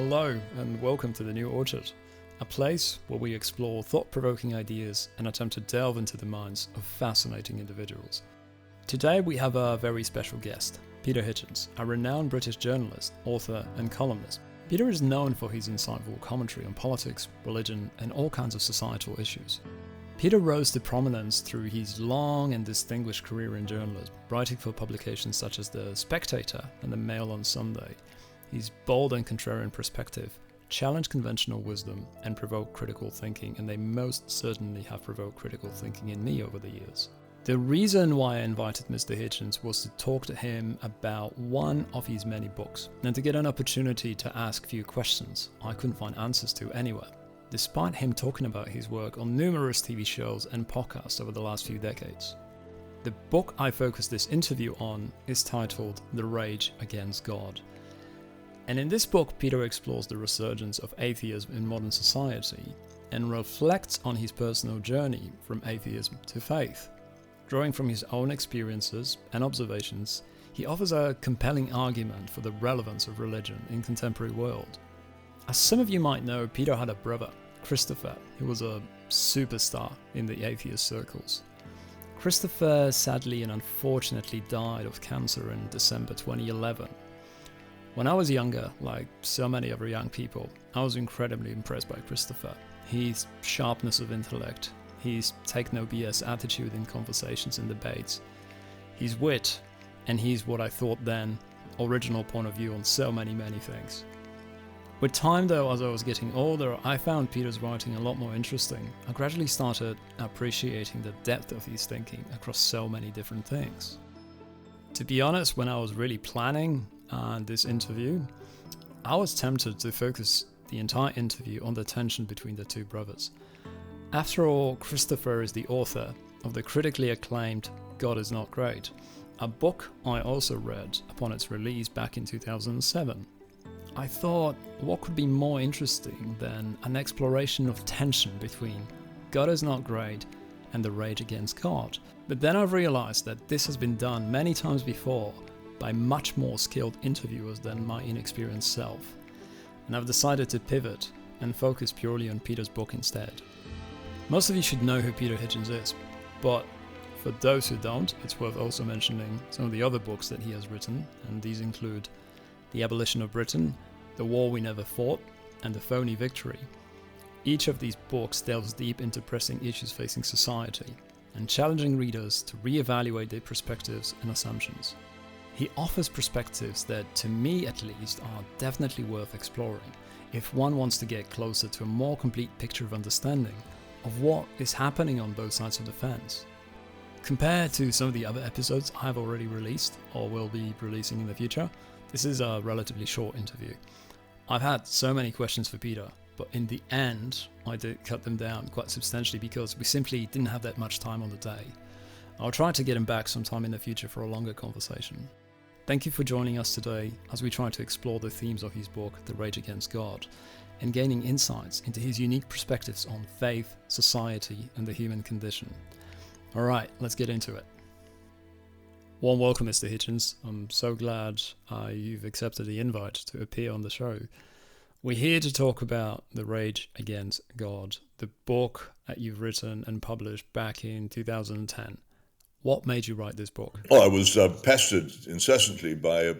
Hello and welcome to the New Orchard, a place where we explore thought-provoking ideas and attempt to delve into the minds of fascinating individuals. Today we have a very special guest, Peter Hitchens, a renowned British journalist, author and columnist. Peter is known for his insightful commentary on politics, religion and all kinds of societal issues. Peter rose to prominence through his long and distinguished career in journalism, writing for publications such as The Spectator and The Mail on Sunday. His bold and contrarian perspective challenged conventional wisdom and provoked critical thinking, and they most certainly have provoked critical thinking in me over the years. The reason why I invited Mr. Hitchens was to talk to him about one of his many books, and to get an opportunity to ask a few questions I couldn't find answers to anywhere, despite him talking about his work on numerous TV shows and podcasts over the last few decades. The book I focused this interview on is titled The Rage Against God. And in this book, Peter explores the resurgence of atheism in modern society and reflects on his personal journey from atheism to faith. Drawing from his own experiences and observations, he offers a compelling argument for the relevance of religion in contemporary world. As some of you might know, Peter had a brother, Christopher, who was a superstar in the atheist circles. Christopher sadly and unfortunately died of cancer in December 2011. When I was younger, like so many other young people, I was incredibly impressed by Christopher. His sharpness of intellect, his take-no-BS attitude in conversations and debates, his wit, and his, what I thought then, original point of view on so many things. With time though, as I was getting older, I found Peter's writing a lot more interesting. I gradually started appreciating the depth of his thinking across so many different things. To be honest, when I was really planning this interview, I was tempted to focus the entire interview on the tension between the two brothers. After all, Christopher is the author of the critically acclaimed God is Not Great, a book I also read upon its release back in 2007. I thought, what could be more interesting than an exploration of tension between God is Not Great and the rage against God? But then I've realized that this has been done many times before by much more skilled interviewers than my inexperienced self, and I've decided to pivot and focus purely on Peter's book instead. Most of you should know who Peter Hitchens is, but for those who don't, it's worth also mentioning some of the other books that he has written, and these include The Abolition of Britain, The War We Never Fought, and The Phony Victory. Each of these books delves deep into pressing issues facing society, and challenging readers to re-evaluate their perspectives and assumptions. He offers perspectives that, to me at least, are definitely worth exploring if one wants to get closer to a more complete picture of understanding of what is happening on both sides of the fence. Compared to some of the other episodes I have already released or will be releasing in the future, this is a relatively short interview. I've had so many questions for Peter, but in the end I did cut them down quite substantially because we simply didn't have that much time on the day. I'll try to get him back sometime in the future for a longer conversation. Thank you for joining us today as we try to explore the themes of his book, The Rage Against God, and gaining insights into his unique perspectives on faith, society, and the human condition. Alright, let's get into it. Warm welcome, Mr. Hitchens. I'm so glad you've accepted the invite to appear on the show. We're here to talk about The Rage Against God, the book that you've written and published back in 2010. What made you write this book? Well, I was pestered incessantly by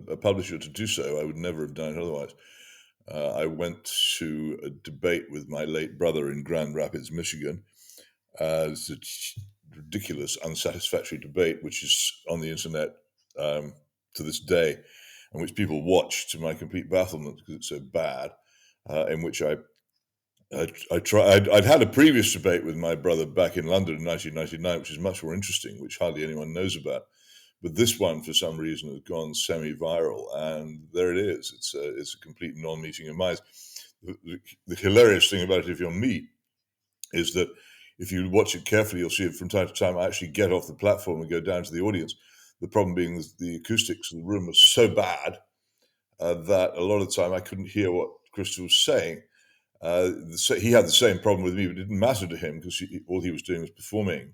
a publisher to do so. I would never have done it otherwise. I went to a debate with my late brother in Grand Rapids, Michigan. It's a ridiculous, unsatisfactory debate, which is on the internet to this day, and which people watch to my complete bafflement because it's so bad, in which I'd had a previous debate with my brother back in London in 1999, which is much more interesting, which hardly anyone knows about. But this one, for some reason, has gone semi-viral, and there it is. It's a complete non-meeting of minds. The hilarious thing about it, if you'll meet, is that if you watch it carefully, you'll see it from time to time. I actually get off the platform and go down to the audience. The problem being the acoustics of the room was so bad that a lot of the time I couldn't hear what Crystal was saying. He had the same problem with me, but it didn't matter to him because all he was doing was performing.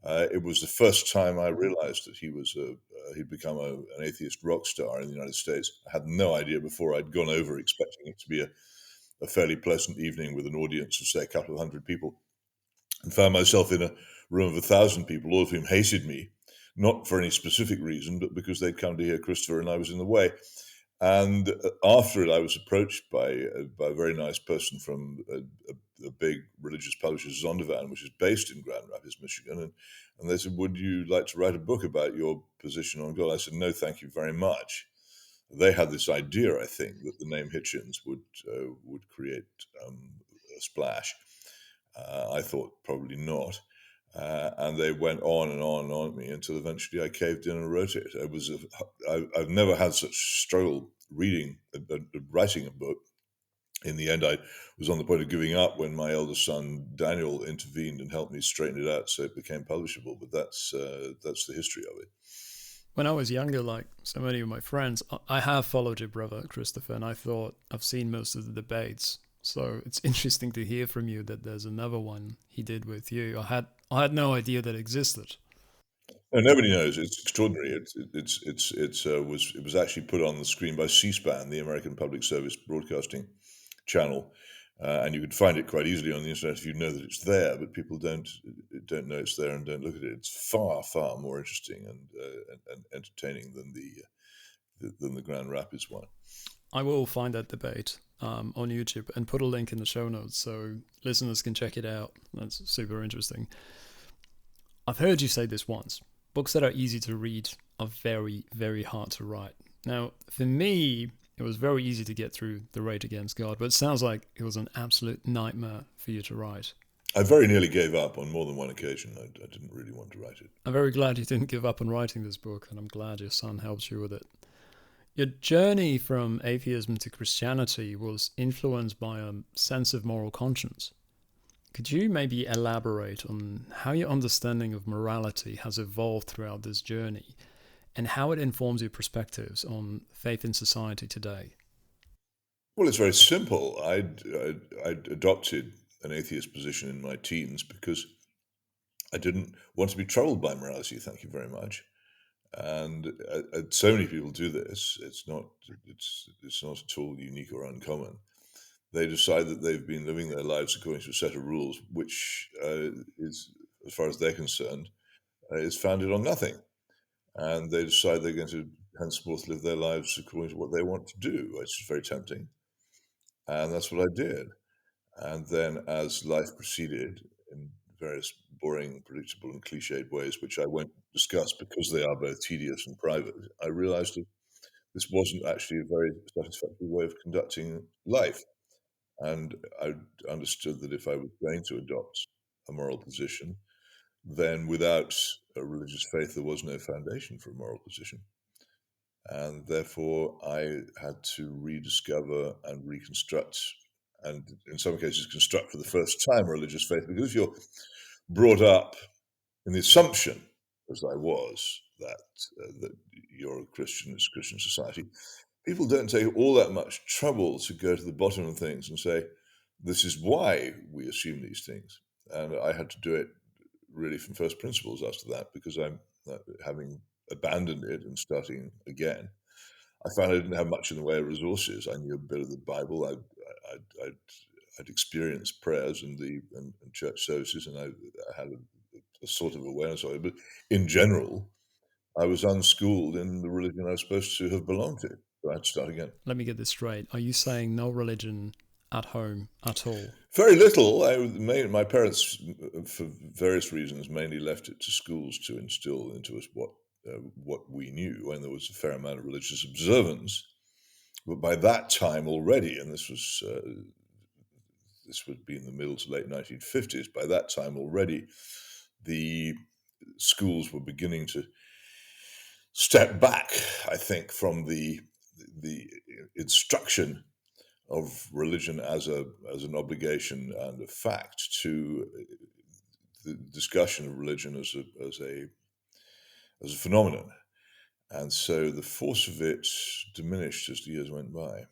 It was the first time I realized that he'd become an atheist rock star in the United States. I had no idea before. I'd gone over expecting it to be a fairly pleasant evening with an audience of, say, a couple of hundred people, and found myself in a room of 1,000 people, all of whom hated me, not for any specific reason, but because they'd come to hear Christopher and I was in the way. And after it, I was approached by a very nice person from a big religious publisher, Zondervan, which is based in Grand Rapids, Michigan. And they said, would you like to write a book about your position on God? I said, no, thank you very much. They had this idea, I think, that the name Hitchens would create a splash. I thought probably not. And they went on and on and on at me until eventually I caved in and wrote it. I've never had such struggle writing a book. In the end, I was on the point of giving up when my eldest son, Daniel, intervened and helped me straighten it out so it became publishable. But that's the history of it. When I was younger, like so many of my friends, I have followed your brother, Christopher, and I thought I've seen most of the debates. So it's interesting to hear from you that there's another one he did with you. I had no idea that existed. No, nobody knows. It's extraordinary. It was actually put on the screen by C-SPAN, the American Public Service Broadcasting Channel, and you could find it quite easily on the internet if you know that it's there. But people don't know it's there and don't look at it. It's far more interesting and entertaining than the Grand Rapids one. I will find that debate on YouTube and put a link in the show notes so listeners can check it out. That's super interesting. I've heard you say this once. Books that are easy to read are very, very hard to write. Now, for me, it was very easy to get through The Rage Against God, but it sounds like it was an absolute nightmare for you to write. I very nearly gave up on more than one occasion. I didn't really want to write it. I'm very glad you didn't give up on writing this book, and I'm glad your son helped you with it. Your journey from atheism to Christianity was influenced by a sense of moral conscience. Could you maybe elaborate on how your understanding of morality has evolved throughout this journey and how it informs your perspectives on faith in society today? Well, it's very simple. I'd adopted an atheist position in my teens because I didn't want to be troubled by morality, thank you very much. And so many people do this. It's not at all unique or uncommon. They decide that they've been living their lives according to a set of rules, which is, as far as they're concerned, is founded on nothing. And they decide they're going to henceforth live their lives according to what they want to do, which is very tempting. And that's what I did. And then as life proceeded in various boring, predictable, and cliched ways, which I won't discuss because they are both tedious and private, I realized that this wasn't actually a very satisfactory way of conducting life. And I understood that if I was going to adopt a moral position, then without a religious faith, there was no foundation for a moral position. And therefore, I had to rediscover and reconstruct, and in some cases, construct for the first time religious faith. Because if you're brought up in the assumption, as I was, that you're a Christian, it's Christian society, people don't take all that much trouble to go to the bottom of things and say, this is why we assume these things. And I had to do it really from first principles after that, because I'm having abandoned it and starting again. I found I didn't have much in the way of resources. I knew a bit of the Bible. I'd experienced prayers and church services, and I had a sort of awareness of it. But in general, I was unschooled in the religion I was supposed to have belonged to. So I had to start again. Let me get this straight. Are you saying no religion at home at all? Very little. My parents, for various reasons, mainly left it to schools to instill into us what we knew, and there was a fair amount of religious observance. But by that time already, and this would be in the middle to late 1950s, by that time already, the schools were beginning to step back, I think, from the instruction of religion as an obligation and a fact to the discussion of religion as a phenomenon. And so the force of it diminished as the years went by.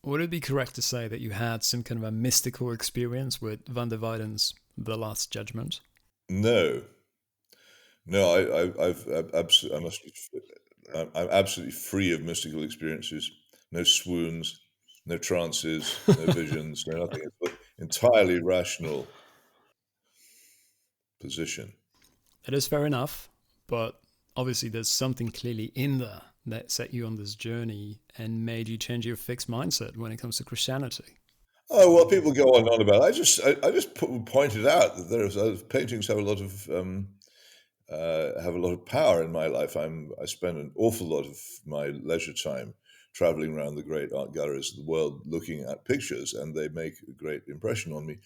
Would it be correct to say that you had some kind of a mystical experience with Van der Weyden's The Last Judgment? No, No, I must be, I'm absolutely free of mystical experiences. No swoons, no trances, no visions, no nothing. It's an entirely rational position. It is fair enough, but obviously there's something clearly in there that set you on this journey and made you change your fixed mindset when it comes to Christianity. Oh well, people go on and on about it. I just pointed out that paintings have a lot of power in my life. I spend an awful lot of my leisure time traveling around the great art galleries of the world, looking at pictures, and they make a great impression on me.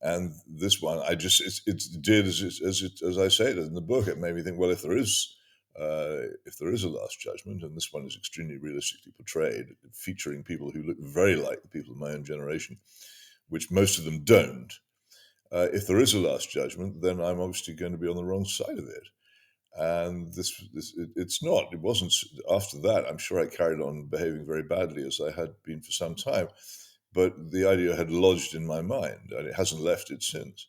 And this one, it did as I say it in the book. It made me think, well, if there is a last judgment, and this one is extremely realistically portrayed, featuring people who look very like the people of my own generation, which most of them don't. If there is a last judgment, then I'm obviously going to be on the wrong side of it. And it's not. It wasn't. After that, I'm sure I carried on behaving very badly as I had been for some time. But the idea had lodged in my mind, and it hasn't left it since.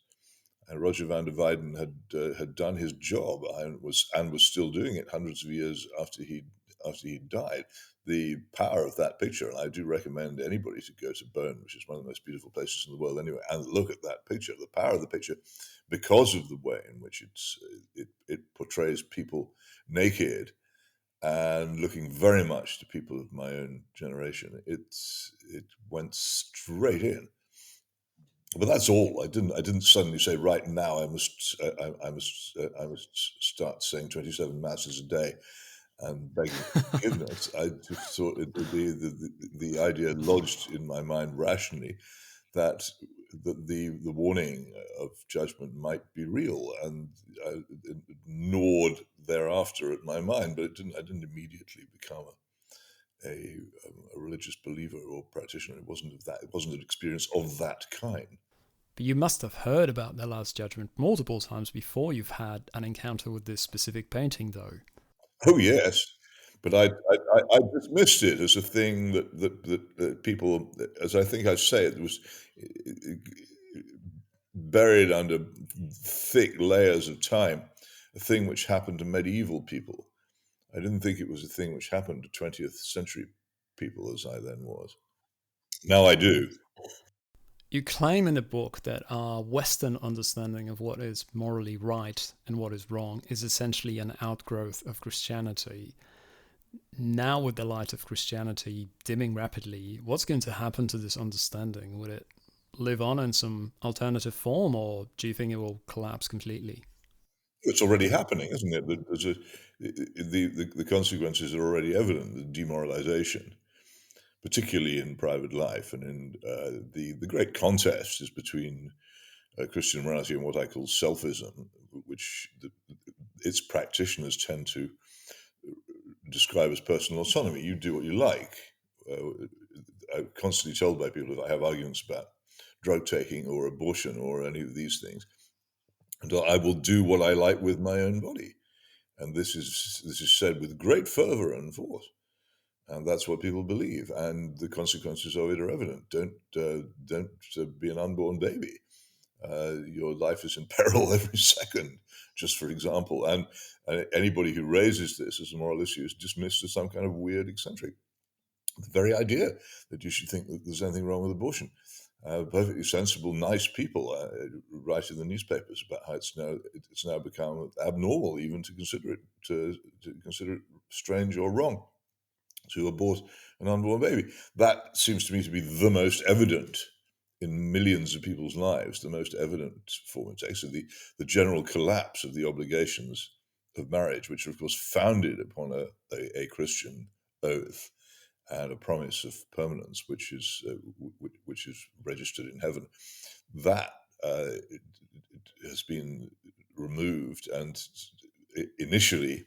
And Roger van der Weyden had done his job and was still doing it hundreds of years after he died. The power of that picture, and I do recommend anybody to go to Bern, which is one of the most beautiful places in the world anyway, and look at that picture. The power of the picture, because of the way in which it portrays people naked and looking very much to people of my own generation. It went straight in. But that's all. I didn't suddenly say, right now I must start saying 27 masses a day and begging forgiveness. I just thought the idea lodged in my mind rationally that the warning of judgment might be real, and it gnawed thereafter at my mind. But I didn't immediately become a religious believer or practitioner. It wasn't of that. It wasn't an experience of that kind. But you must have heard about the Last Judgment multiple times before you've had an encounter with this specific painting, though. Oh yes, but I dismissed it as a thing that people, as I think I say, it was buried under thick layers of time, a thing which happened to medieval people. I didn't think it was a thing which happened to 20th century people as I then was. Now I do. You claim in the book that our Western understanding of what is morally right and what is wrong is essentially an outgrowth of Christianity. Now, with the light of Christianity dimming rapidly, what's going to happen to this understanding? Would it live on in some alternative form, or do you think it will collapse completely? It's already happening, isn't it? The consequences are already evident. The demoralization, particularly in private life, and in the great contest is between Christian morality and what I call selfism, which its practitioners tend to describe as personal autonomy. You do what you like. I'm constantly told by people if I have arguments about drug taking or abortion or any of these things, and I will do what I like with my own body. And this is said with great fervor and force, and that's what people believe. And the consequences of it are evident. Don't be an unborn baby. Your life is in peril every second, just for example. And anybody who raises this as a moral issue is dismissed as some kind of weird eccentric. The very idea that you should think that there's anything wrong with abortion. Perfectly sensible, nice people write in the newspapers about how it's now become abnormal even to consider it strange or wrong to abort an unborn baby. That seems to me to be the most evident in millions of people's lives, the most evident form it takes. So the general collapse of the obligations of marriage, which are of course founded upon a Christian oath and a promise of permanence, which is registered in heaven, that has been removed and initially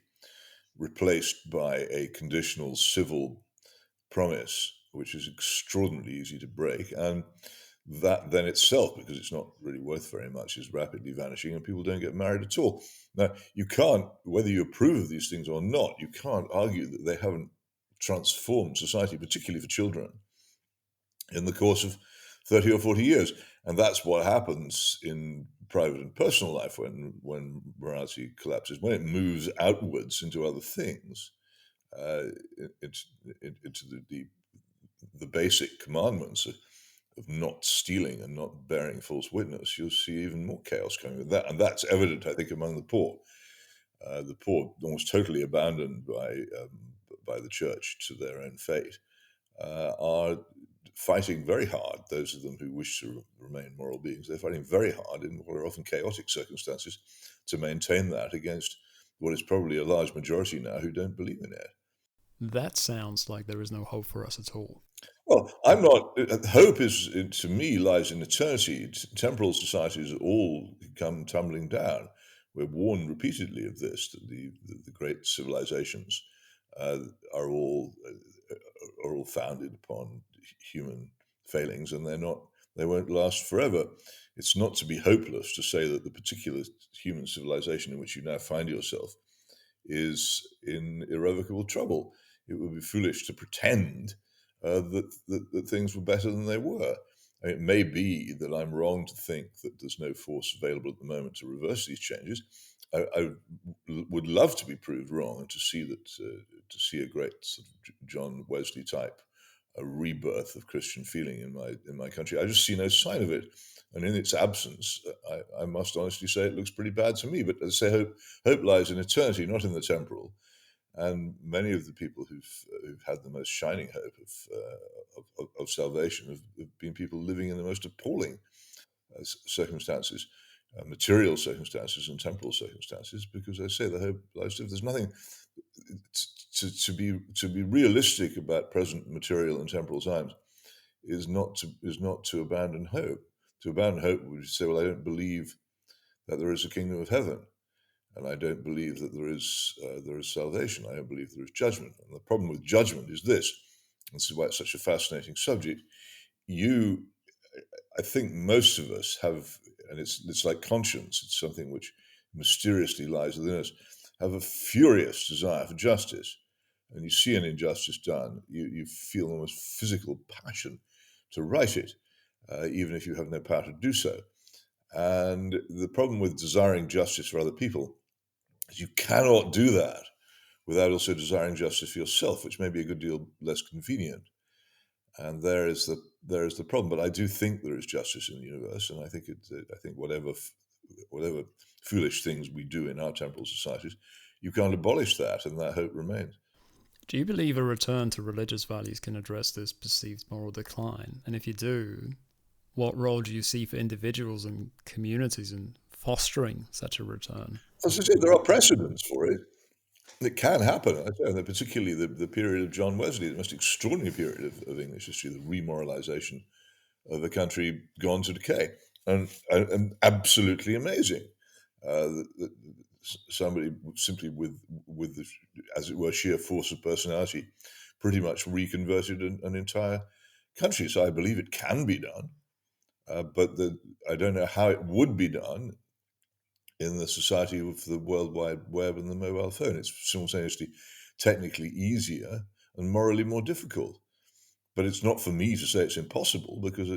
replaced by a conditional civil promise, which is extraordinarily easy to break. And that then itself, because it's not really worth very much, is rapidly vanishing and people don't get married at all. Now, you can't, whether you approve of these things or not, you can't argue that they haven't transformed society, particularly for children, in the course of 30 or 40 years. And that's what happens in private and personal life when morality collapses, when it moves outwards into other things, into the basic commandments of not stealing and not bearing false witness, you'll see even more chaos coming with that. And that's evident, I think, among the poor. The poor, almost totally abandoned by the church to their own fate, are fighting very hard. Those of them who wish to remain moral beings, they're fighting very hard in what are often chaotic circumstances to maintain that against what is probably a large majority now who don't believe in it. That sounds like there is no hope for us at all. Well, I'm not. Hope is, to me, lies in eternity. Temporal societies all come tumbling down. We're warned repeatedly of this, that the great civilizations uh, are all founded upon human failings, and they won't last forever. It's not to be hopeless to say that the particular human civilization in which you now find yourself is in irrevocable trouble. It would be foolish to pretend that things were better than they were. I mean, it may be that I'm wrong to think that there's no force available at the moment to reverse these changes. I would love to be proved wrong and to see a great sort of John Wesley type a rebirth of Christian feeling in my country. I just see no sign of it, and in its absence, I must honestly say it looks pretty bad to me. But as I say, hope lies in eternity, not in the temporal. And many of the people who've had the most shining hope of salvation have been people living in the most appalling circumstances, material circumstances and temporal circumstances, because I say the hope lies in. There's nothing to be realistic about present material and temporal times is not to abandon hope. To abandon hope would say, well, I don't believe that there is a kingdom of heaven, and I don't believe that there is salvation. I don't believe there is judgment. And the problem with judgment is this. This is why it's such a fascinating subject. I think most of us have, and it's like conscience. It's something which mysteriously lies within us. Have a furious desire for justice, and you see an injustice done, you feel almost physical passion to right it, even if you have no power to do so. And the problem with desiring justice for other people is you cannot do that without also desiring justice for yourself, which may be a good deal less convenient. And there is the problem. But I do think there is justice in the universe, and I think whatever foolish things we do in our temporal societies, you can't abolish that, and that hope remains. Do you believe a return to religious values can address this perceived moral decline? And if you do, what role do you see for individuals and communities in fostering such a return? As I say, there are precedents for it. It can happen, particularly the period of John Wesley, the most extraordinary period of English history, the remoralization of a country gone to decay, and absolutely amazing. Somebody simply with the, as it were, sheer force of personality, pretty much reconverted an entire country. So I believe it can be done, but I don't know how it would be done in the society of the World Wide Web and the mobile phone. It's simultaneously technically easier and morally more difficult. But it's not for me to say it's impossible, because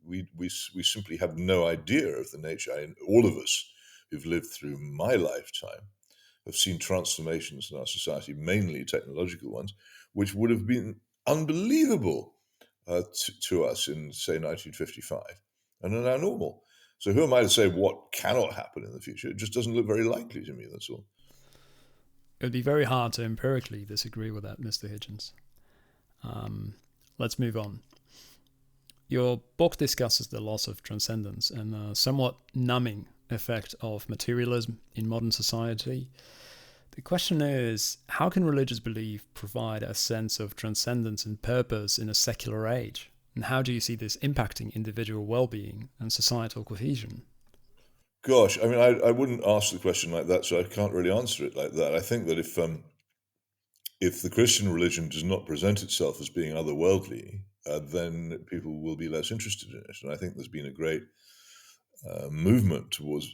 we simply have no idea of the nature. All of us who've lived through my lifetime have seen transformations in our society, mainly technological ones, which would have been unbelievable to us in, say, 1955, and are now normal. So who am I to say what cannot happen in the future? It just doesn't look very likely to me, that's all. It would be very hard to empirically disagree with that, Mr. Hitchens. Let's move on. Your book discusses the loss of transcendence and the somewhat numbing effect of materialism in modern society. The question is, how can religious belief provide a sense of transcendence and purpose in a secular age? And how do you see this impacting individual well-being and societal cohesion? Gosh, I mean, I wouldn't ask the question like that, so I can't really answer it like that. I think that if the Christian religion does not present itself as being otherworldly, then people will be less interested in it. And I think there's been a great movement towards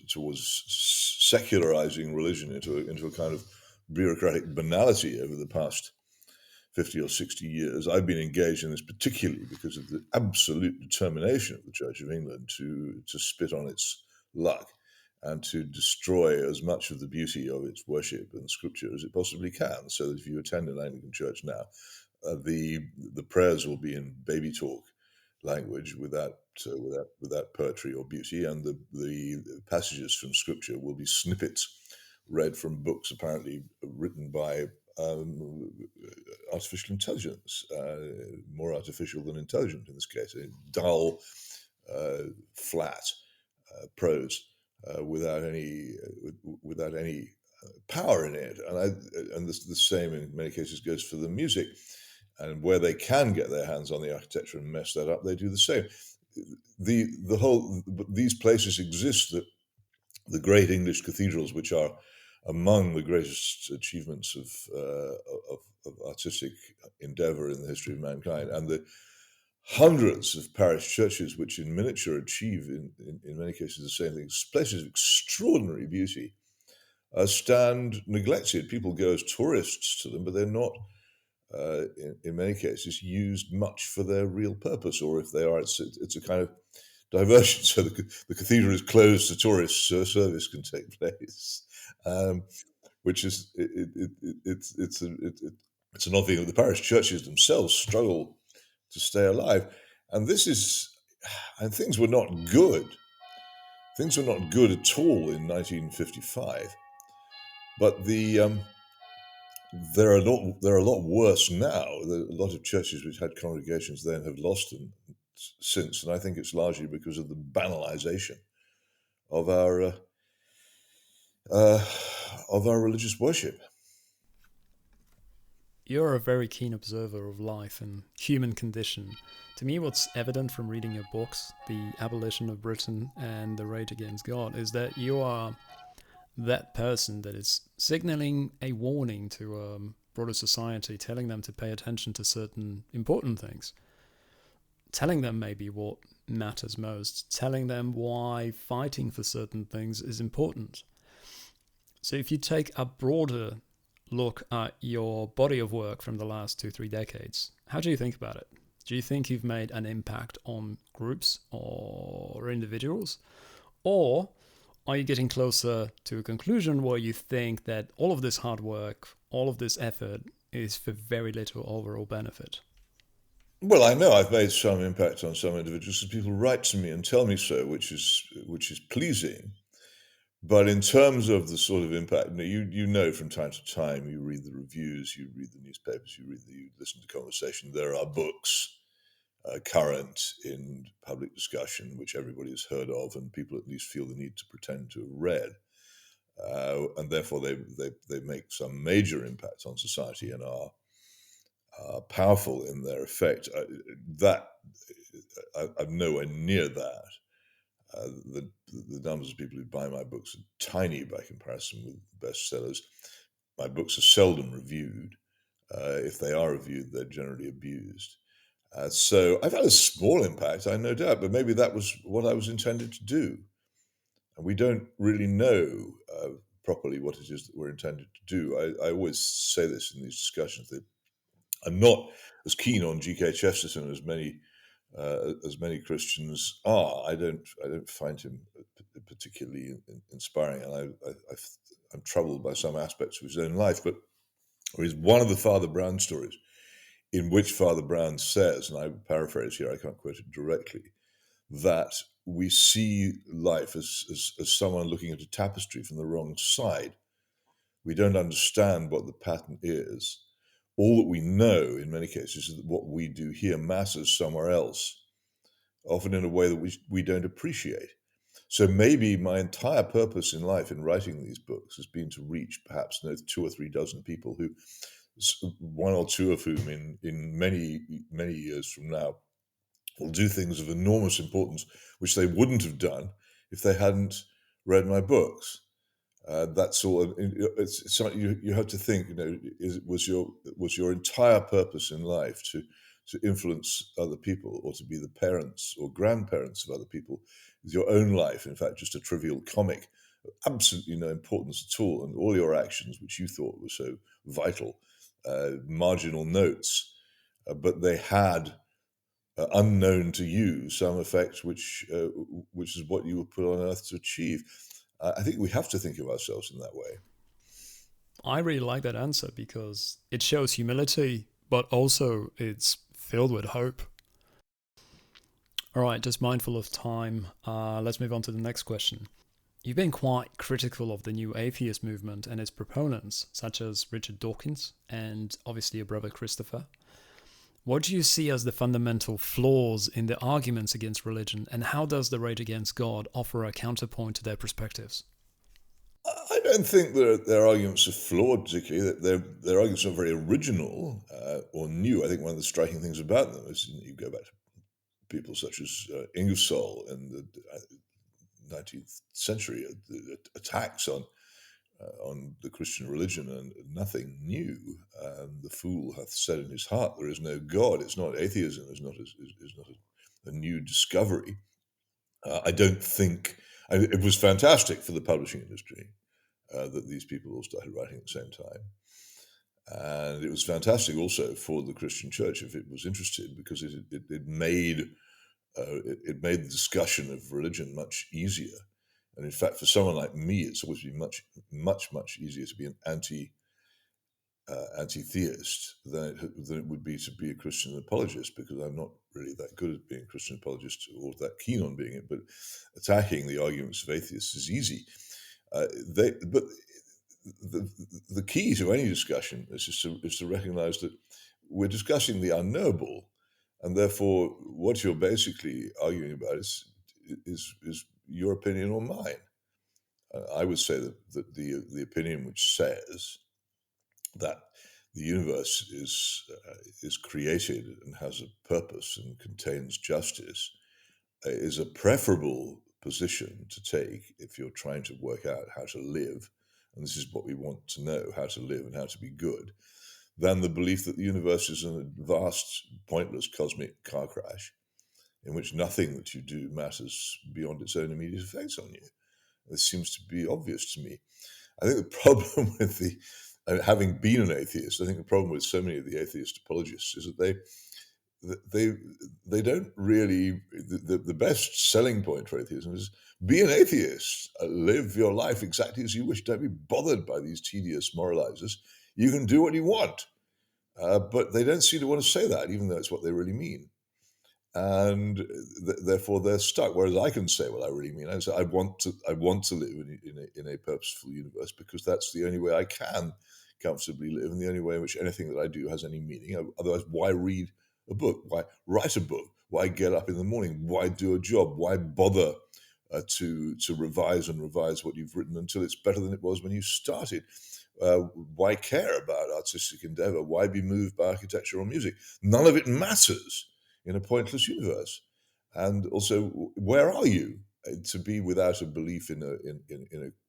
secularizing religion into a kind of bureaucratic banality over the past 50 or 60 years. I've been engaged in this particularly because of the absolute determination of the Church of England to spit on its luck and to destroy as much of the beauty of its worship and scripture as it possibly can. So that if you attend an Anglican church now, the prayers will be in baby talk language without poetry or beauty, and the passages from scripture will be snippets read from books apparently written by artificial intelligence, more artificial than intelligent in this case, dull, flat prose without any power in it, and the same in many cases goes for the music. And where they can get their hands on the architecture and mess that up, they do the same. These places exist, that the great English cathedrals, which are among the greatest achievements of artistic endeavor in the history of mankind, and the hundreds of parish churches, which in miniature achieve in many cases the same thing, places of extraordinary beauty, stand neglected. People go as tourists to them, but they're not, in many cases, used much for their real purpose, or if they are, it's a kind of diversion. So the cathedral is closed to tourists, so a service can take place, which is it's an odd thing that the parish churches themselves struggle to stay alive, and things were not good. Things were not good at all in 1955, but they're a lot worse now. A lot of churches which had congregations then have lost them since, and I think it's largely because of the banalization of our religious worship. You're a very keen observer of life and human condition. To me, what's evident from reading your books, The Abolition of Britain and The Rage Against God, is that you are that person that is signaling a warning to broader society, telling them to pay attention to certain important things, telling them maybe what matters most, telling them why fighting for certain things is important. So if you take a broader look at your body of work from the last 2-3 decades, how do you think about it? Do you think you've made an impact on groups or individuals? Or are you getting closer to a conclusion where you think that all of this hard work, all of this effort is for very little overall benefit? Well, I know I've made some impact on some individuals, and people write to me and tell me so, which is pleasing. But in terms of the sort of impact, you know, from time to time, you read the reviews, you read the newspapers, you listen to conversation. There are books current in public discussion, which everybody has heard of, and people at least feel the need to pretend to have read, and therefore they make some major impact on society and are powerful in their effect. I'm nowhere near that. The numbers of people who buy my books are tiny by comparison with bestsellers. My books are seldom reviewed. If they are reviewed, they're generally abused. So I've had a small impact, I no doubt, but maybe that was what I was intended to do. And we don't really know properly what it is that we're intended to do. I always say this in these discussions, that I'm not as keen on G.K. Chesterton as many Christians are. I don't find him particularly inspiring, and I'm troubled by some aspects of his own life. But there is one of the Father Brown stories in which Father Brown says, and I paraphrase here, I can't quote it directly, that we see life as someone looking at a tapestry from the wrong side. We don't understand what the pattern is. All that we know, in many cases, is that what we do here matters somewhere else, often in a way that we don't appreciate. So maybe my entire purpose in life in writing these books has been to reach perhaps 2 or 3 dozen people, who, one or two of whom in many years from now will do things of enormous importance which they wouldn't have done if they hadn't read my books. That's all. It's something you have to think. Was your entire purpose in life to influence other people, or to be the parents or grandparents of other people? Is your own life, in fact, just a trivial comic of absolutely no importance at all, and all your actions, which you thought were so vital, marginal notes, but they had unknown to you, some effect which is what you were put on earth to achieve. I think we have to think of ourselves in that way. I really like that answer because it shows humility, but also it's filled with hope. All right, just mindful of time, let's move on to the next question. You've been quite critical of the new atheist movement and its proponents, such as Richard Dawkins and obviously your brother Christopher. What do you see as the fundamental flaws in the arguments against religion, and how does the Rage Against God offer a counterpoint to their perspectives? I don't think their arguments are flawed particularly. Their arguments are very original or new. I think one of the striking things about them is you go back to people such as Ingersoll in the 19th century, the attacks on the Christian religion, and nothing new. The fool hath said in his heart, there is no God. It's not atheism. It's not a new discovery. I don't think it was fantastic for the publishing industry that these people all started writing at the same time. And it was fantastic also for the Christian church if it was interested, because it made the discussion of religion much easier. And in fact, for someone like me, it's always been much easier to be an anti-theist than it would be to be a Christian apologist, because I'm not really that good at being a Christian apologist or that keen on being it. But attacking the arguments of atheists is easy. But the key to any discussion is to recognize that we're discussing the unknowable, and therefore what you're basically arguing about is your opinion or mine. I would say that the opinion which says that the universe is created and has a purpose and contains justice is a preferable position to take if you're trying to work out how to live, and this is what we want to know, how to live and how to be good, than the belief that the universe is a vast, pointless cosmic car crash in which nothing that you do matters beyond its own immediate effects on you. This seems to be obvious to me. I think the problem with having been an atheist, I think the problem with so many of the atheist apologists is that they don't really, the best selling point for atheism is be an atheist, live your life exactly as you wish, don't be bothered by these tedious moralizers, you can do what you want. But they don't seem to want to say that, even though it's what they really mean. And therefore they're stuck. Whereas I can say what I really mean. I say I want to live in a purposeful universe, because that's the only way I can comfortably live, and the only way in which anything that I do has any meaning. Otherwise, why read a book? Why write a book? Why get up in the morning? Why do a job? Why bother to revise what you've written until it's better than it was when you started? Why care about artistic endeavor? Why be moved by architecture or music? None of it matters in a pointless universe. And also, where are you to be without a belief in a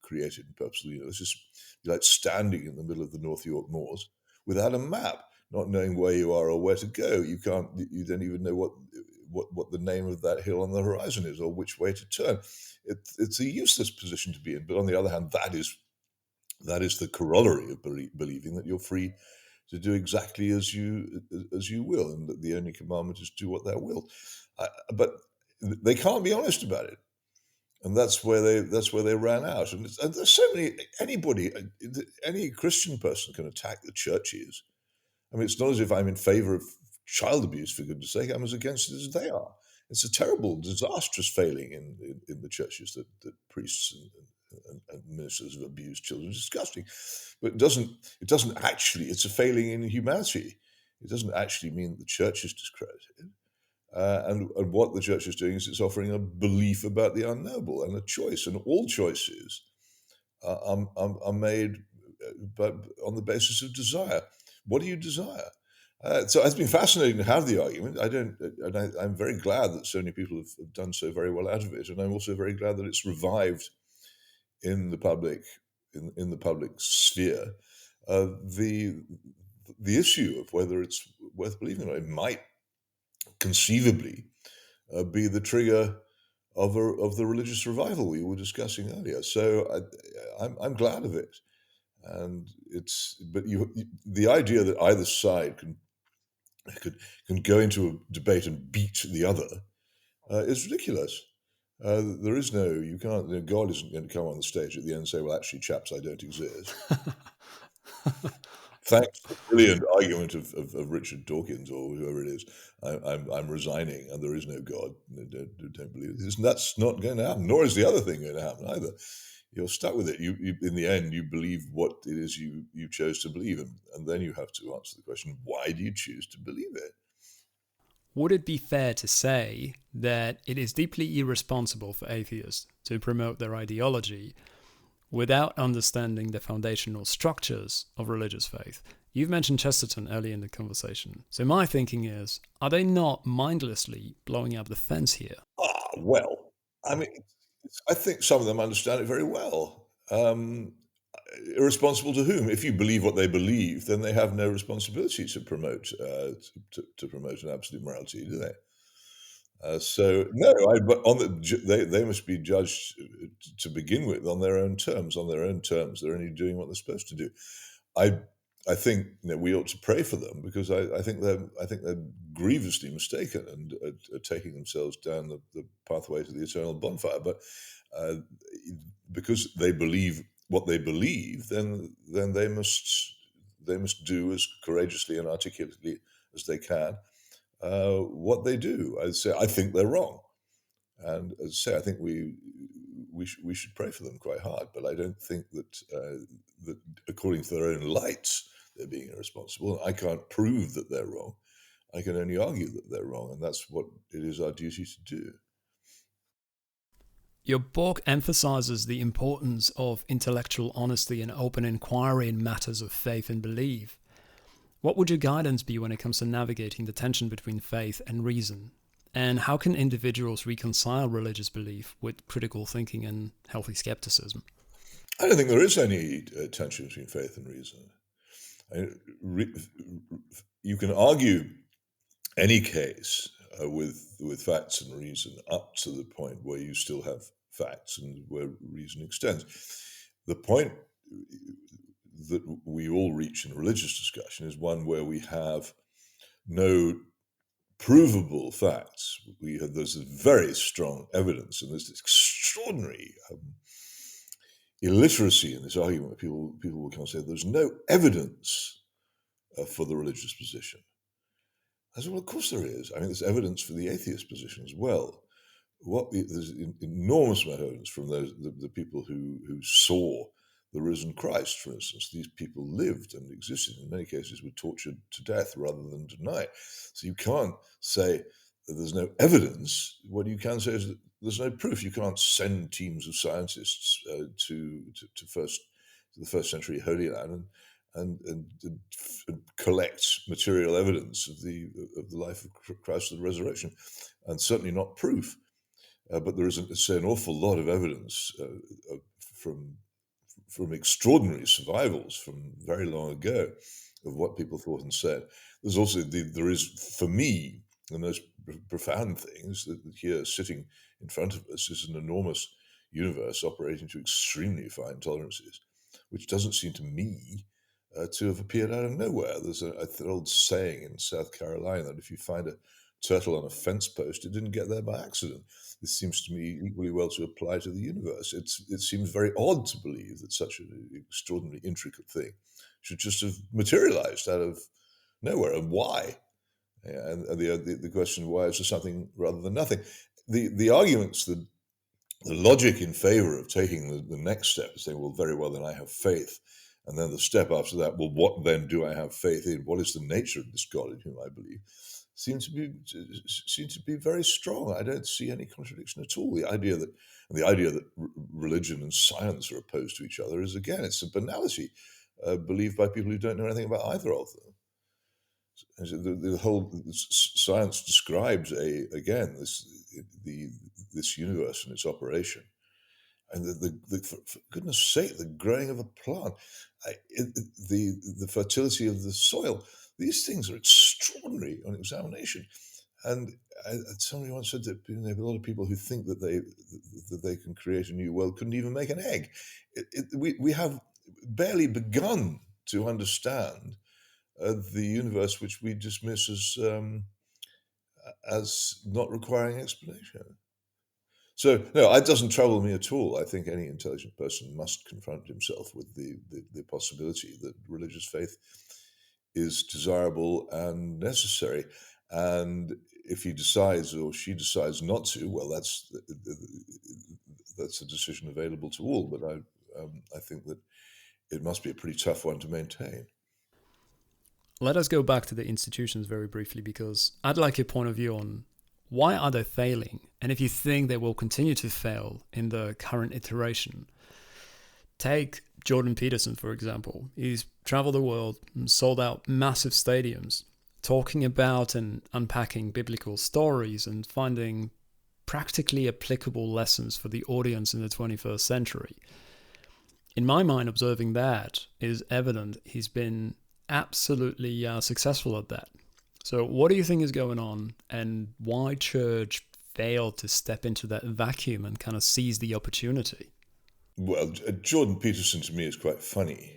created and purposeful universe? It's just like standing in the middle of the North York Moors without a map, not knowing where you are or where to go. You don't even know what the name of that hill on the horizon is or which way to turn. It's a useless position to be in. But on the other hand, that is the corollary of believing that you're free to do exactly as you will, and that the only commandment is do what thou wilt. But they can't be honest about it, and that's where they ran out. And there's so many. Any Christian person can attack the churches. I mean, it's not as if I'm in favor of child abuse, for goodness sake. I'm as against it as they are. It's a terrible, disastrous failing in the churches that priests and ministers have abused children. It's disgusting. But it doesn't actually, it's a failing in humanity. It doesn't actually mean that the church is discredited. And what the church is doing is it's offering a belief about the unknowable and a choice. And all choices are made but on the basis of desire. What do you desire? So it's been fascinating to have the argument. I'm very glad that so many people have done so very well out of it, and I'm also very glad that it's revived in the public sphere. The issue of whether it's worth believing or not, it might conceivably be the trigger of the religious revival we were discussing earlier. So I'm glad of it. And the idea that either side can can go into a debate and beat the other is ridiculous. There is no, you can't, God isn't going to come on the stage at the end and say, well, actually, chaps, I don't exist. Thanks to the brilliant argument of Richard Dawkins or whoever it is, I'm resigning and there is no God. Don't believe it. That's not going to happen, nor is the other thing going to happen either. You're stuck with it. You in the end, you believe what it is you chose to believe in, and then you have to answer the question, why do you choose to believe it? Would it be fair to say that it is deeply irresponsible for atheists to promote their ideology without understanding the foundational structures of religious faith? You've mentioned Chesterton earlier in the conversation. So my thinking is, are they not mindlessly blowing up the fence here? Well, I mean, I think some of them understand it very well. Irresponsible to whom? If you believe what they believe, then they have no responsibility to promote to promote an absolute morality, do they? So no, but they must be judged to begin with on their own terms. On their own terms, they're only doing what they're supposed to do. I I think we ought to pray for them because I think they're grievously mistaken and are taking themselves down the pathway to the eternal bonfire. But uh, because they believe what they believe, then they must do as courageously and articulately as they can what they do. I think they're wrong, and as I say, I think we should pray for them quite hard. But I don't think that according to their own lights, they're being irresponsible. I can't prove that they're wrong. I can only argue that they're wrong, and that's what it is our duty to do. Your book emphasizes the importance of intellectual honesty and open inquiry in matters of faith and belief. What would your guidance be when it comes to navigating the tension between faith and reason? And how can individuals reconcile religious belief with critical thinking and healthy skepticism? I don't think there is any tension between faith and reason. You can argue any case with facts and reason up to the point where you still have facts and where reason extends. The point that we all reach in religious discussion is one where we have no provable facts. There's very strong evidence, and there's this extraordinary illiteracy in this argument. People will come and say there's no evidence for the religious position. I said, well, of course there is. I mean, there's evidence for the atheist position as well. There's an enormous amount of evidence from the people who saw the risen Christ, for instance. These people lived and existed. In many cases, were tortured to death rather than denied. So you can't say that there's no evidence. What you can say is that there's no proof. You can't send teams of scientists to the first century Holy Land and collect material evidence of the life of Christ and the resurrection, and certainly not proof. But there is an awful lot of evidence from extraordinary survivals from very long ago of what people thought and said. There's also there is, for me, the most profound thing is that here, sitting in front of us, is an enormous universe operating to extremely fine tolerances, which doesn't seem to me to have appeared out of nowhere. There's an old saying in South Carolina that if you find a turtle on a fence post, it didn't get there by accident. This seems to me equally well to apply to the universe. It seems very odd to believe that such an extraordinarily intricate thing should just have materialized out of nowhere. And why? Yeah, and the question why is there something rather than nothing? The arguments, the logic in favor of taking the next step is saying, well, very well, then I have faith. And then the step after that, well, what then do I have faith in? What is the nature of this God in whom I believe? Seems to be very strong. I don't see any contradiction at all. The idea that religion and science are opposed to each other is, again, it's a banality believed by people who don't know anything about either of them. The whole science describes this universe and its operation, and for goodness sake, the growing of a plant, the fertility of the soil. These things are extraordinary on examination. And somebody once said that there are a lot of people who think that they can create a new world couldn't even make an egg. We have barely begun to understand the universe which we dismiss as not requiring explanation. So, no, it doesn't trouble me at all. I think any intelligent person must confront himself with the possibility that religious faith is desirable and necessary. And if he decides or she decides not to, well, that's a decision available to all. But I think that it must be a pretty tough one to maintain. Let us go back to the institutions very briefly, because I'd like your point of view on why are they failing, and if you think they will continue to fail in the current iteration. Take Jordan Peterson, for example. He's traveled the world and sold out massive stadiums, talking about and unpacking biblical stories and finding practically applicable lessons for the audience in the 21st century. In my mind, observing that is evident he's been absolutely successful at that. So what do you think is going on, and why church failed to step into that vacuum and kind of seize the opportunity? Well, Jordan Peterson to me is quite funny.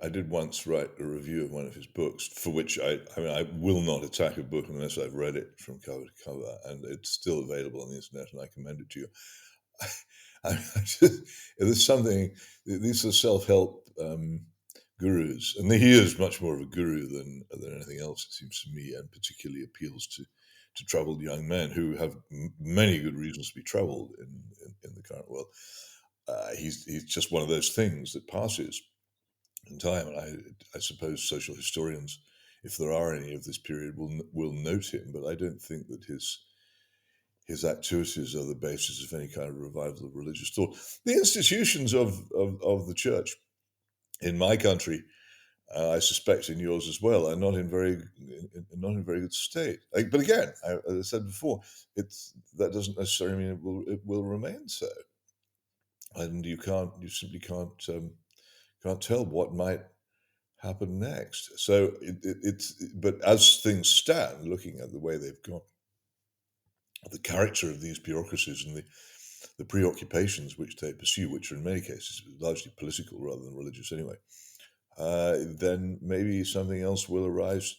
I did once write a review of one of his books, for which I will not attack a book unless I've read it from cover to cover, and it's still available on the internet, and I commend it to you. There's something, these are self-help gurus, and he is much more of a guru than anything else, it seems to me, and particularly appeals to troubled young men who have many good reasons to be troubled in the current world. He's just one of those things that passes in time, and I suppose social historians, if there are any of this period, will note him, but I don't think that his activities are the basis of any kind of revival of religious thought. The institutions of the church in my country, I suspect in yours as well, are not in very good state. But again, as I said before, that doesn't necessarily mean it will remain so. And you simply can't tell what might happen next. So but as things stand, looking at the way they've gone, the character of these bureaucracies and the preoccupations which they pursue, which are in many cases largely political rather than religious anyway, then maybe something else will arise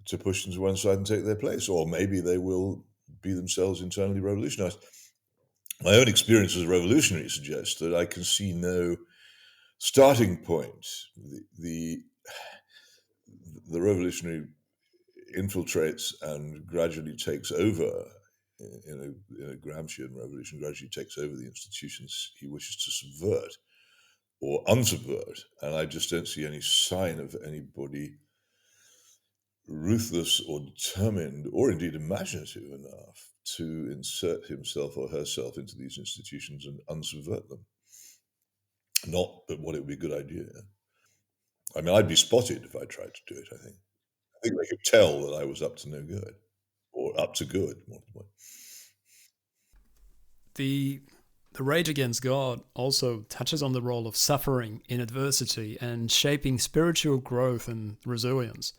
to push them to one side and take their place, or maybe they will be themselves internally revolutionized. My own experience as a revolutionary suggests that I can see no starting point. The revolutionary infiltrates and gradually takes over in a Gramscian revolution, gradually takes over the institutions he wishes to subvert or unsubvert, and I just don't see any sign of anybody ruthless or determined or indeed imaginative enough to insert himself or herself into these institutions and unsubvert them. Not but what it would be a good idea. I mean, I'd be spotted if I tried to do it, I think. I think they could tell that I was up to no good, or up to good, more than one. The Rage Against God also touches on the role of suffering in adversity and shaping spiritual growth and resilience.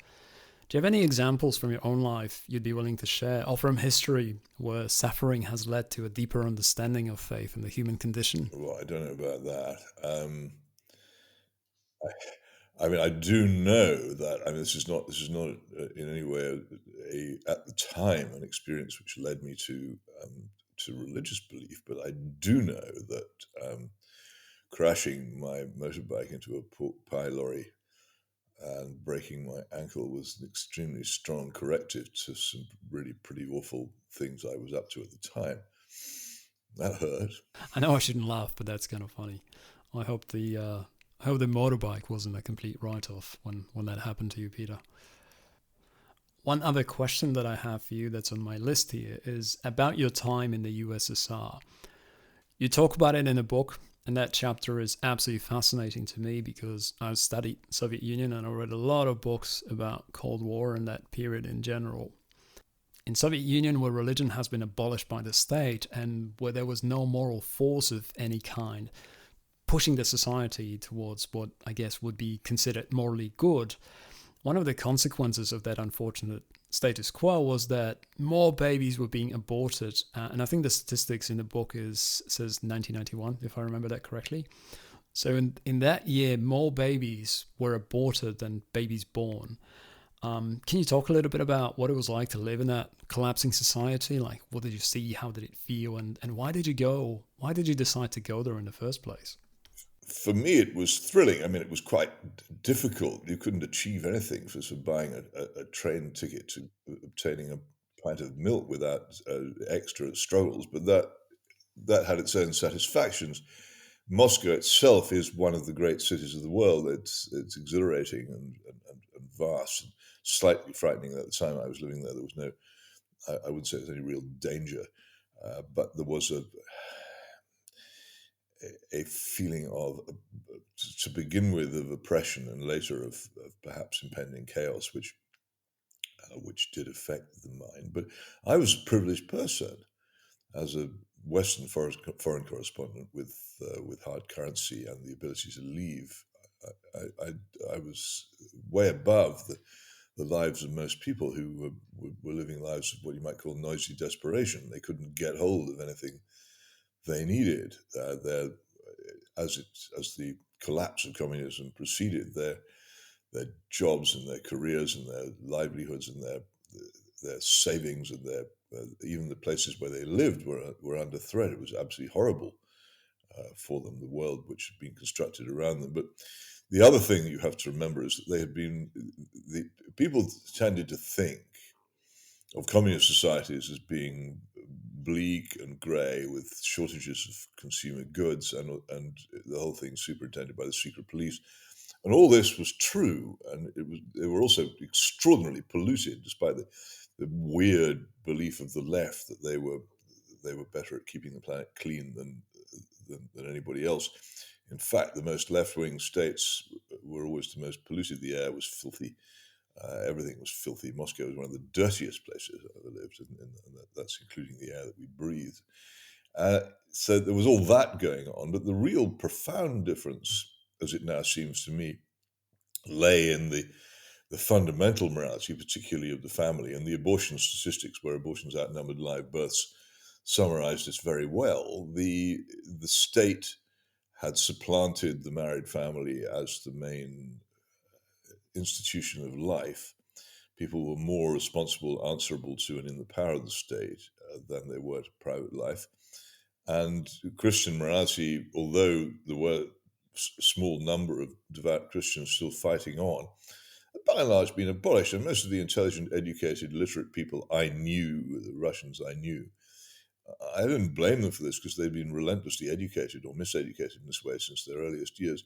Do you have any examples from your own life you'd be willing to share, or from history, where suffering has led to a deeper understanding of faith and the human condition? Well, I don't know about that. I mean, I do know that. I mean, this is not in any way at the time an experience which led me to religious belief, but I do know that crashing my motorbike into a pork pie lorry and breaking my ankle was an extremely strong corrective to some really pretty awful things I was up to at the time. That hurt. I know I shouldn't laugh, but that's kind of funny. I hope the motorbike wasn't a complete write-off when that happened to you, Peter. One other question that I have for you that's on my list here is about your time in the USSR. You talk about it in a book, and that chapter is absolutely fascinating to me because I've studied Soviet Union and I read a lot of books about Cold War and that period in general. In Soviet Union, where religion has been abolished by the state and where there was no moral force of any kind pushing the society towards what I guess would be considered morally good, one of the consequences of that unfortunate status quo was that more babies were being aborted. And I think the statistics in the book says 1991, if I remember that correctly. So in that year, more babies were aborted than babies born. Can you talk a little bit about what it was like to live in that collapsing society? Like, what did you see? How did it feel? And why did you go? Why did you decide to go there in the first place? For me, it was thrilling. I mean, it was quite difficult. You couldn't achieve anything for sort of buying a train ticket to obtaining a pint of milk without extra struggles, but that had its own satisfactions. Moscow itself is one of the great cities of the world. It's exhilarating and vast, and slightly frightening. At the time I was living there, there was no, I wouldn't say there was any real danger, but there was a feeling of, to begin with, of oppression, and later of perhaps impending chaos, which did affect the mind. But I was a privileged person as a Western foreign correspondent with hard currency and the ability to leave. I was way above the lives of most people who were living lives of what you might call noisy desperation. They couldn't get hold of anything they needed. As the collapse of communism proceeded, their jobs and their careers and their livelihoods and their savings and their even the places where they lived were under threat. It was absolutely horrible for them, the world which had been constructed around them. But the other thing you have to remember is that the people tended to think of communist societies as being bleak and grey with shortages of consumer goods and the whole thing superintended by the secret police. And all this was true, and they were also extraordinarily polluted, despite the weird belief of the left that they were better at keeping the planet clean than anybody else. In fact, the most left-wing states were always the most polluted. The air was filthy. Everything was filthy. Moscow was one of the dirtiest places I ever lived, and that's including the air that we breathe. So there was all that going on, but the real profound difference, as it now seems to me, lay in the fundamental morality, particularly of the family, and the abortion statistics, where abortions outnumbered live births, summarized this very well. The state had supplanted the married family as the main institution of life. People were more responsible, answerable to, and in the power of the state than they were to private life. And Christian morality, although there were a small number of devout Christians still fighting on, by and large been abolished. And most of the intelligent, educated, literate people I knew, the Russians I knew, I didn't blame them for this because they'd been relentlessly educated or miseducated in this way since their earliest years.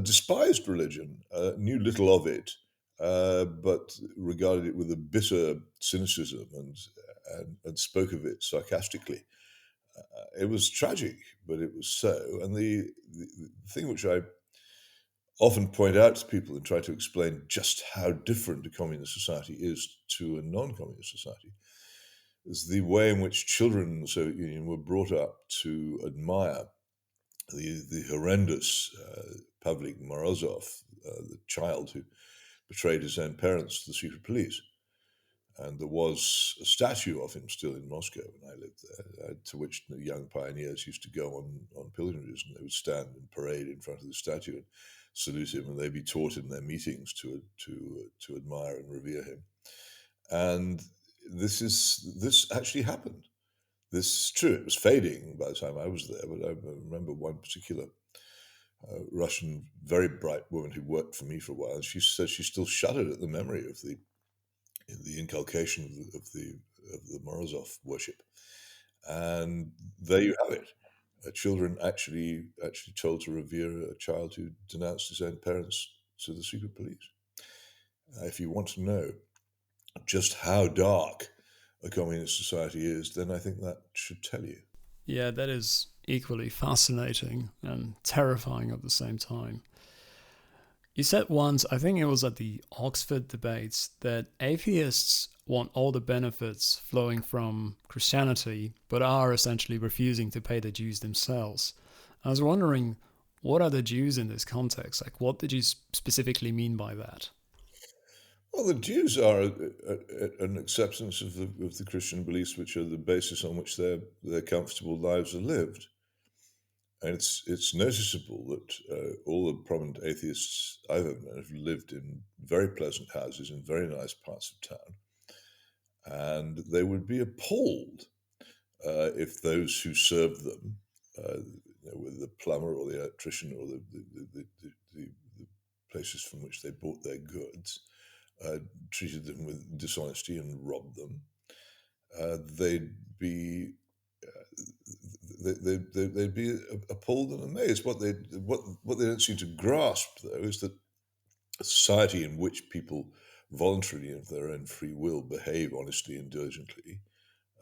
Despised religion, knew little of it, but regarded it with a bitter cynicism and spoke of it sarcastically. It was tragic, but it was so. And the thing which I often point out to people and try to explain just how different a communist society is to a non-communist society is the way in which children in the Soviet Union were brought up to admire the horrendous Pavlik Morozov, the child who betrayed his own parents to the secret police. And there was a statue of him still in Moscow when I lived there, to which the young pioneers used to go on pilgrimages, and they would stand and parade in front of the statue and salute him, and they'd be taught in their meetings to admire and revere him. And this actually happened. This is true. It was fading by the time I was there, but I remember one particular Russian, very bright woman who worked for me for a while, and she said she still shuddered at the memory of the inculcation of the Morozov worship. And there you have it. Children actually told to revere a child who denounced his own parents to the secret police. If you want to know just how dark a communist society is, then I think that should tell you. Yeah, that is equally fascinating and terrifying at the same time. You said once, I think it was at the Oxford debates, that atheists want all the benefits flowing from Christianity, but are essentially refusing to pay the dues themselves. I was wondering, what are the dues in this context? Like, what did you specifically mean by that? Well, the Jews are an acceptance of the Christian beliefs, which are the basis on which their comfortable lives are lived. And it's noticeable that all the prominent atheists I've ever known have lived in very pleasant houses in very nice parts of town, and they would be appalled if those who served them, whether the plumber or the electrician or the places from which they bought their goods, treated them with dishonesty and robbed them. They'd be they'd be appalled and amazed. What they don't seem to grasp, though, is that a society in which people voluntarily and of their own free will behave honestly and diligently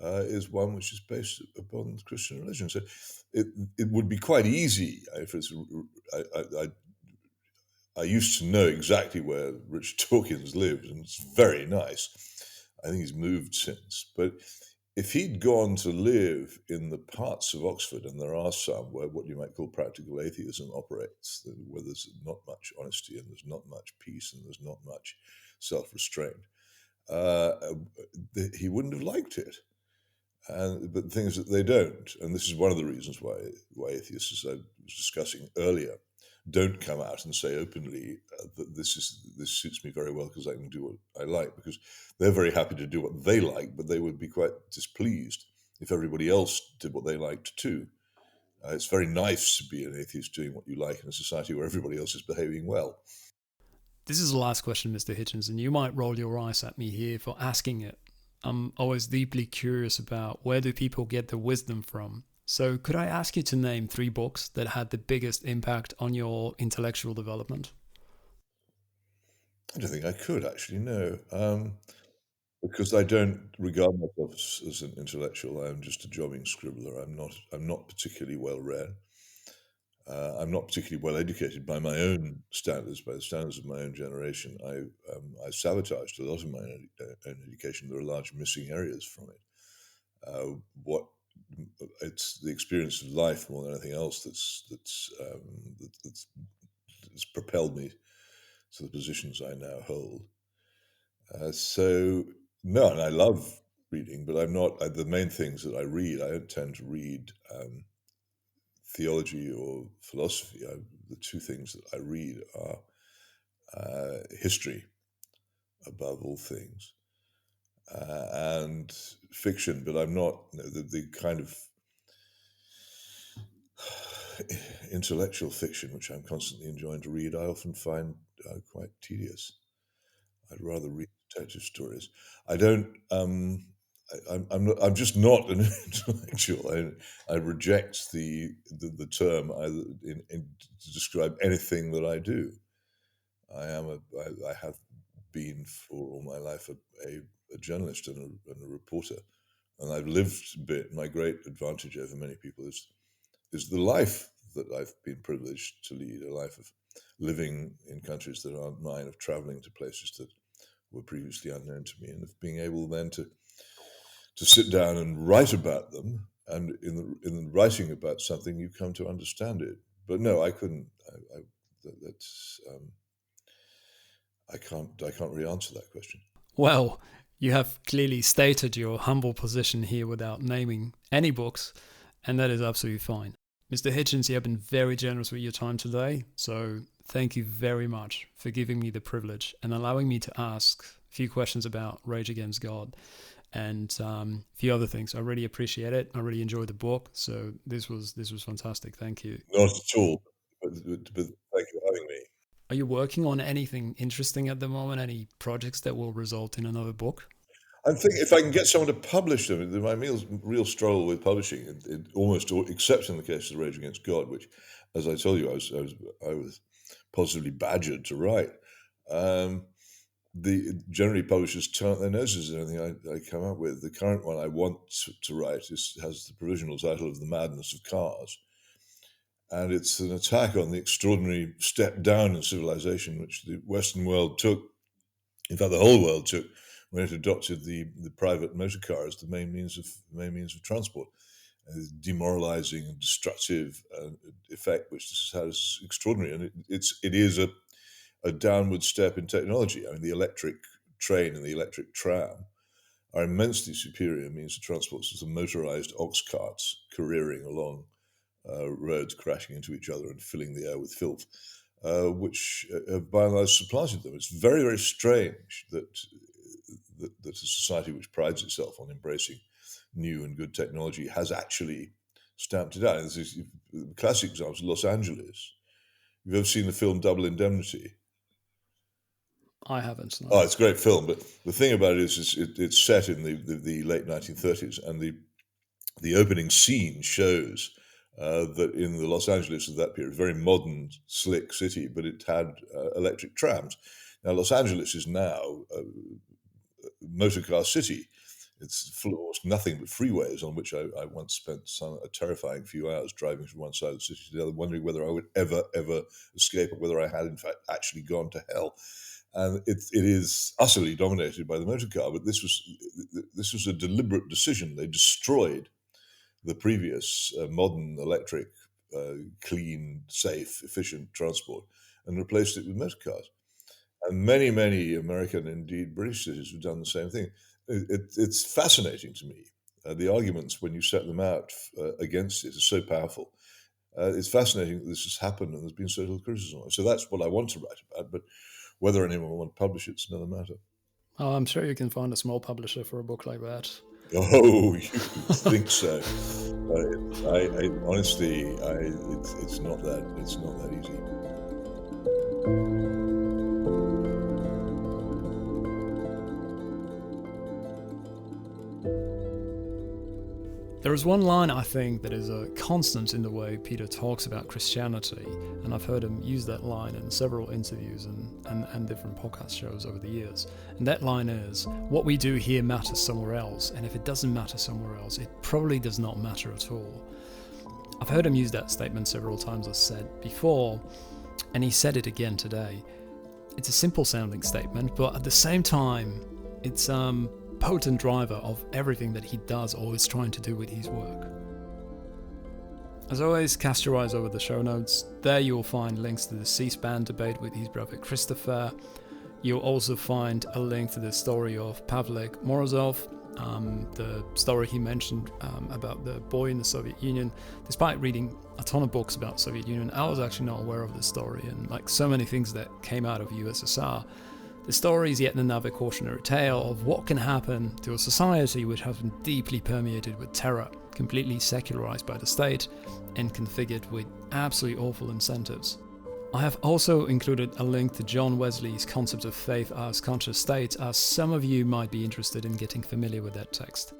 is one which is based upon Christian religion. So it would be quite easy. I used to know exactly where Richard Dawkins lived, and it's very nice. I think he's moved since. But if he'd gone to live in the parts of Oxford, and there are some where what you might call practical atheism operates, where there's not much honesty and there's not much peace and there's not much self-restraint, he wouldn't have liked it. But the thing is that they don't, and this is one of the reasons why atheists, as I was discussing earlier, don't come out and say openly that this suits me very well because I can do what I like, because they're very happy to do what they like, but they would be quite displeased if everybody else did what they liked too. It's very nice to be an atheist doing what you like in a society where everybody else is behaving well. This is the last question, Mr. Hitchens, and you might roll your eyes at me here for asking it. I'm always deeply curious about where do people get the wisdom from. So could I ask you to name 3 books that had the biggest impact on your intellectual development? I don't think I could actually, no. Because I don't regard myself as an intellectual. I'm just a jobbing scribbler. I'm not particularly well read. I'm not particularly well educated by my own standards, by the standards of my own generation. I sabotaged a lot of my own education. There are large missing areas from it. It's the experience of life more than anything else that's propelled me to the positions I now hold. So no, and I love reading, but I'm not. The main things that I read, I don't tend to read theology or philosophy. The 2 things that I read are history, above all things, and fiction. But I'm not the kind of intellectual fiction which I'm constantly enjoying to read. I often find quite tedious. I'd rather read detective stories. I don't. I'm just not an intellectual. I reject the term to describe anything that I do. I have been for all my life a journalist and a reporter, and I've lived a bit. My great advantage over many people is the life that I've been privileged to lead, a life of living in countries that aren't mine, of traveling to places that were previously unknown to me, and of being able then to sit down and write about them. And in writing about something, you come to understand it. But no, I couldn't. I can't really answer that question. Well, you have clearly stated your humble position here without naming any books, and that is absolutely fine. Mr. Hitchens, you have been very generous with your time today, so thank you very much for giving me the privilege and allowing me to ask a few questions about Rage Against God and a few other things. I really appreciate it. I really enjoyed the book, so this was fantastic. Thank you. Not at all, but thank you for having me. Are you working on anything interesting at the moment? Any projects that will result in another book? I'm thinking if I can get someone to publish them. My real struggle with publishing, almost except in the case of Rage Against God, which, as I told you, I was positively badgered to write. The generally publishers turn up their noses at anything I come up with. The current one I want to write has the provisional title of The Madness of Cars, and it's an attack on the extraordinary step down in civilization which the Western world took. In fact, the whole world took when it adopted the private motor car as the main means of transport. The demoralizing and destructive effect which this has had is extraordinary, and it is a downward step in technology. I mean, the electric train and the electric tram are immensely superior means of transport to the motorized ox carts careering along roads crashing into each other and filling the air with filth, which have by and large supplanted them. It's very, very strange that a society which prides itself on embracing new and good technology has actually stamped it out. And this is the classic example is Los Angeles. You've ever seen the film Double Indemnity? I haven't. No. Oh, it's a great film, but the thing about it is it's set in the late 1930s, and the opening scene shows that in the Los Angeles of that period, very modern, slick city, but it had electric trams. Now, Los Angeles is now a motor car city. It's full of almost nothing but freeways, on which I once spent a terrifying few hours driving from one side of the city to the other, wondering whether I would ever escape, or whether I had in fact actually gone to hell. And it is utterly dominated by the motor car. But this was a deliberate decision. They destroyed the previous modern electric, clean, safe, efficient transport and replaced it with motor cars. And many, many American, indeed British cities have done the same thing. It's fascinating to me. The arguments, when you set them out against it, are so powerful. It's fascinating that this has happened and there's been so little criticism of it. So that's what I want to write about. But whether anyone will want to publish it's another matter. Oh, I'm sure you can find a small publisher for a book like that. Oh, you think so? I honestly, it's not that easy. There is one line, I think, that is a constant in the way Peter talks about Christianity, and I've heard him use that line in several interviews and different podcast shows over the years. And that line is, what we do here matters somewhere else, and if it doesn't matter somewhere else, it probably does not matter at all. I've heard him use that statement several times, as said before, and he said it again today. It's a simple sounding statement, but at the same time, it's potent driver of everything that he does or is trying to do with his work. As always, cast your eyes over the show notes. There you will find links to the C-SPAN debate with his brother Christopher. You'll also find a link to the story of Pavlik Morozov, the story he mentioned about the boy in the Soviet Union. Despite reading a ton of books about Soviet Union, I was actually not aware of this story, and like so many things that came out of USSR, the story is yet another cautionary tale of what can happen to a society which has been deeply permeated with terror, completely secularized by the state, and configured with absolutely awful incentives. I have also included a link to John Wesley's concept of faith as conscious state, as some of you might be interested in getting familiar with that text.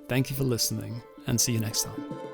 Thank you for listening, and see you next time.